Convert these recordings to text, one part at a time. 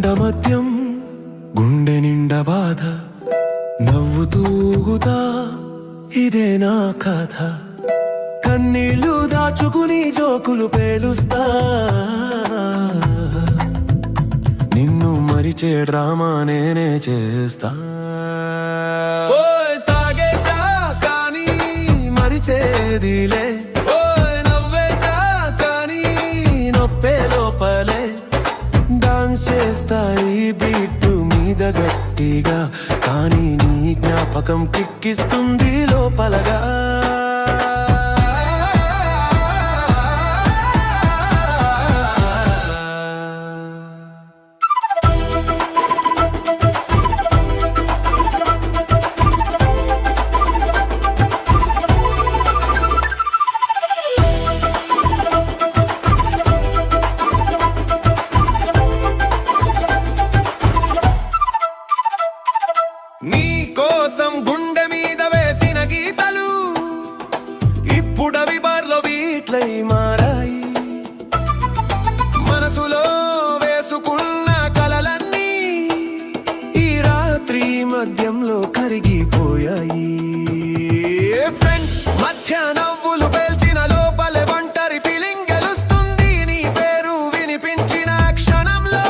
కొండ మద్యం గుండె నిండా బాధ నవ్వుతూగుతా ఇదే నా కథ కన్నీళ్లు దాచుకుని జోకులు పేలుస్తా నిన్ను మరిచే డ్రామా నేనే చేస్తా తాగేశా కానీ మరిచేదిలే నవ్వేశా కానీ నొప్పే లోపలే డాన్స్ చేస్తా ఈ బీట్ మీద గట్టిగా కానీ నీ జ్ఞాపకం కిక్కిస్తుంది లోపలగా నీ కోసం గుండె మీద వేసిన గీతలు ఇప్పుడవి బార్లో బీట్లై మారాయి మనసులో వేసుకున్న కలలన్నీ ఈ రాత్రి మధ్యంలో కరిగిపోయాయి ఫ్రెండ్స్ మధ్య నవ్వులు పేల్చిన లోపలే ఒంటరి ఫీలింగ్ గెలుస్తుంది నీ పేరు వినిపించిన క్షణంలో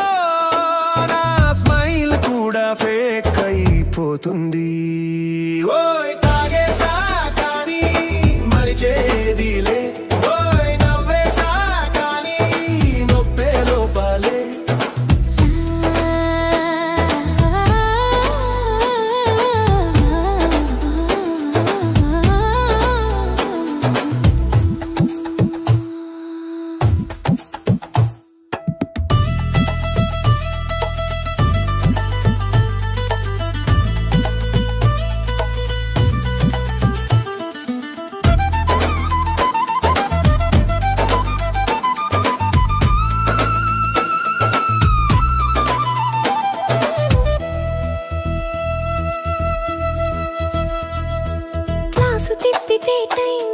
నా స్మైల్ కూడా ఫేక్ పోతుంది ఓయ్ తాగేశా కానీ మరిచేదిలే ఓయ్ నవ్వేశా కానీ నొప్పే లోపలే తిప్పితే టైం